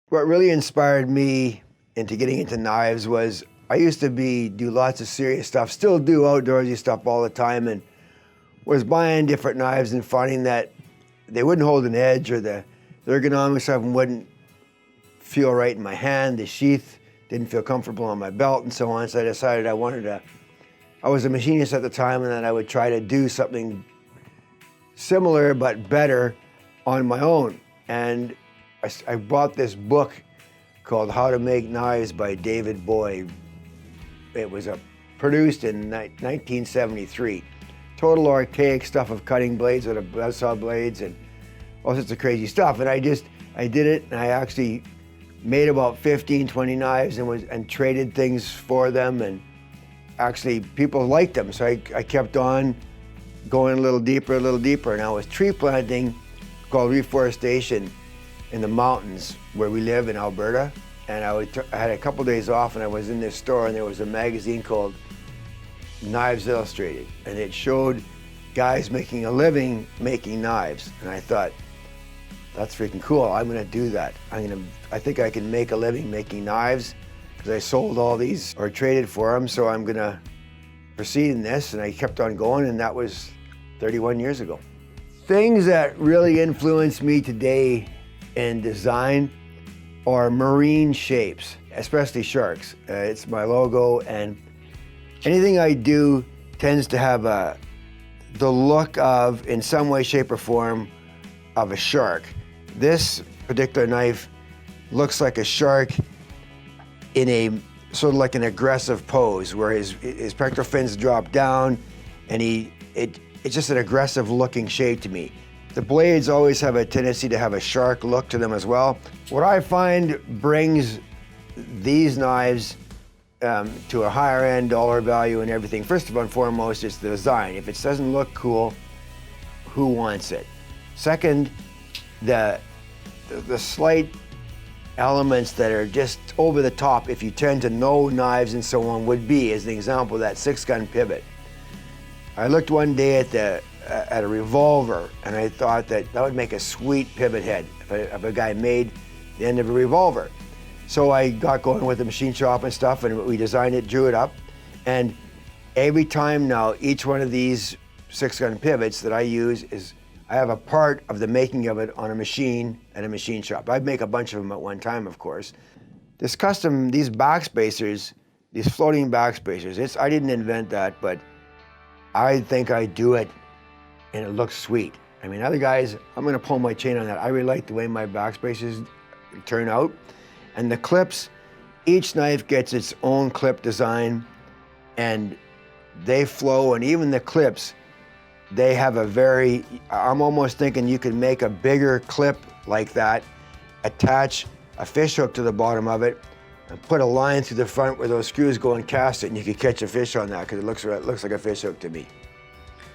What really inspired me into getting into knives was I used to do lots of serious stuff, still do outdoorsy stuff all the time, and was buying different knives and finding that they wouldn't hold an edge, or the ergonomics of them wouldn't feel right in my hand. The sheath didn't feel comfortable on my belt and so on. So I decided I was a machinist at the time, and that I would try to do something similar but better on my own. And I bought this book called How to Make Knives by David Boy. It was produced in 1973. Total archaic stuff of cutting blades out of buzzsaw blades and all sorts of crazy stuff. And I did it, and I actually made about 15, 20 knives and traded things for them, and actually people liked them. So I kept on going a little deeper, and I was tree planting, called reforestation, in the mountains where we live in Alberta. And I had a couple days off, and I was in this store, and there was a magazine called Knives Illustrated, and it showed guys making a living making knives. And I thought, that's freaking cool. I'm gonna do that. I think I can make a living making knives, because I sold all these or traded for them, so I'm gonna proceed in this. And I kept on going, and that was 31 years ago. Things that really influence me today in design are marine shapes, especially sharks. It's my logo, and anything I do tends to have the look of, in some way, shape, or form, of a shark. This particular knife looks like a shark in a sort of like an aggressive pose, where his pectoral fins drop down, and it's just an aggressive looking shape to me. The blades always have a tendency to have a shark look to them as well. What I find brings these knives to a higher end dollar value and everything, first and foremost, is the design. If it doesn't look cool, who wants it? Second, the slight elements that are just over the top, if you tend to know knives and so on, would be, as an example, that 6-gun pivot. I looked one day at a revolver, and I thought that would make a sweet pivot head if a guy made the end of a revolver. So I got going with the machine shop and stuff, and we designed it, drew it up, and every time now, each one of these 6-gun pivots that I use I have a part of the making of it on a machine at a machine shop. I'd make a bunch of them at one time, of course. These backspacers, these floating backspacers, I didn't invent that, but I think I do it, and it looks sweet. I mean, other guys, I'm gonna pull my chain on that. I really like the way my backspacers turn out. And the clips, each knife gets its own clip design, and they flow, and even the clips, they have I'm almost thinking you could make a bigger clip like that, attach a fish hook to the bottom of it, and put a line through the front where those screws go and cast it, and you could catch a fish on that, because it looks like a fish hook to me.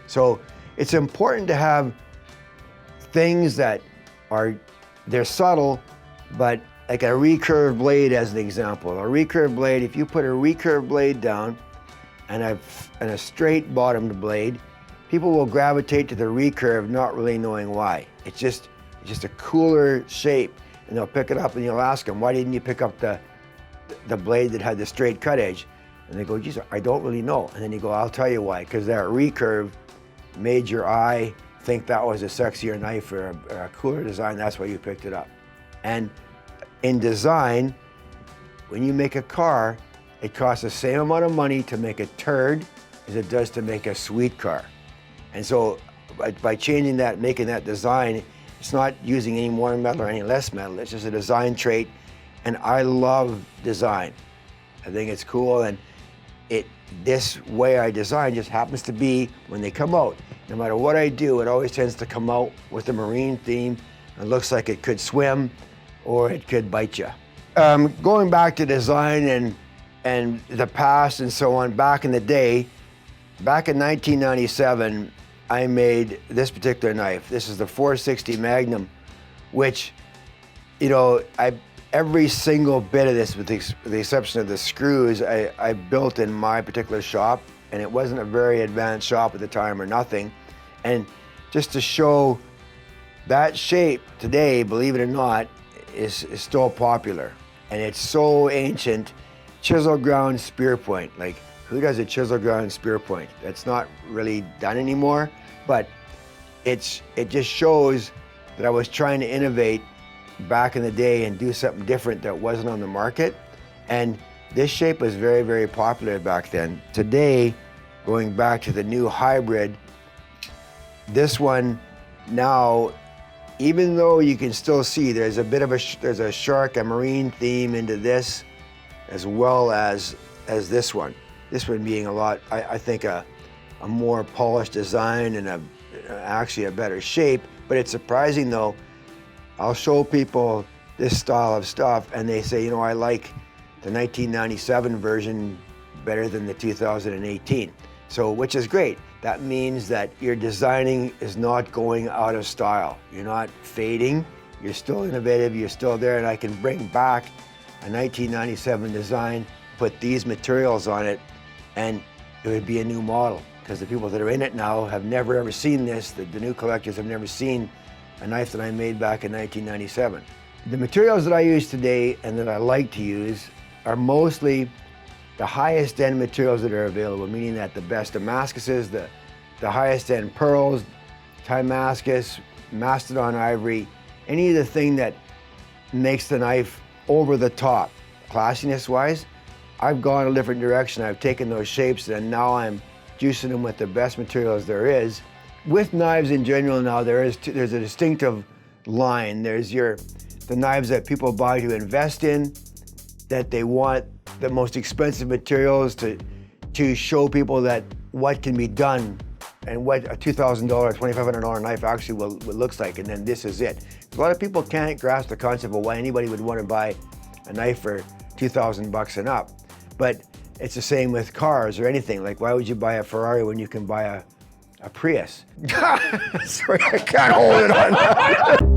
So it's important to have things that they're subtle, but like a recurve blade, as an example. A recurve blade, if you put a recurve blade down and a straight bottomed blade, people will gravitate to the recurve, not really knowing why. It's just a cooler shape, and they'll pick it up, and you'll ask them, why didn't you pick up the blade that had the straight cut edge? And they go, geez, I don't really know. And then you go, I'll tell you why, because that recurve made your eye think that was a sexier knife or a cooler design. That's why you picked it up. And in design, when you make a car, it costs the same amount of money to make a turd as it does to make a sweet car. And so by changing that, making that design, it's not using any more metal or any less metal. It's just a design trait. And I love design. I think it's cool, and this way I design just happens to be, when they come out, no matter what I do, it always tends to come out with a marine theme. It looks like it could swim, or it could bite you. Going back to design and the past and so on, back in the day, back in 1997, I made this particular knife. This is the 460 Magnum, which, every single bit of this, with the exception of the screws, I built in my particular shop, and it wasn't a very advanced shop at the time or nothing. And just to show that shape today, believe it or not, is still popular, and it's so ancient. Chisel ground spear point. Like, who does a chisel ground spear point? That's not really done anymore, but it just shows that I was trying to innovate back in the day and do something different that wasn't on the market. And this shape was very, very popular back then. Today, going back to the new hybrid, this one now, even though you can still see there's a bit of there's a shark, a marine theme into this, as well as this one. This one being a lot, I think, a more polished design and actually a better shape. But it's surprising though, I'll show people this style of stuff and they say, you know, I like the 1997 version better than the 2018. So, which is great. That means that your designing is not going out of style. You're not fading, you're still innovative, you're still there, and I can bring back a 1997 design, put these materials on it, and it would be a new model. Because the people that are in it now have never ever seen this. The new collectors have never seen a knife that I made back in 1997. The materials that I use today and that I like to use are mostly the highest end materials that are available, meaning that the best Damascuses, the highest end pearls, Damascus, Mastodon ivory, any of the thing that makes the knife over the top, classiness wise. I've gone a different direction. I've taken those shapes and now I'm juicing them with the best materials there is. With knives in general now, there's a distinctive line. There's the knives that people buy to invest in, that they want the most expensive materials to show people that what can be done and what a $2,000, $2,500 knife actually will looks like, and then this is it. A lot of people can't grasp the concept of why anybody would want to buy a knife for $2,000 and up. But it's the same with cars or anything. Like, why would you buy a Ferrari when you can buy a Prius? Sorry, I can't hold it on.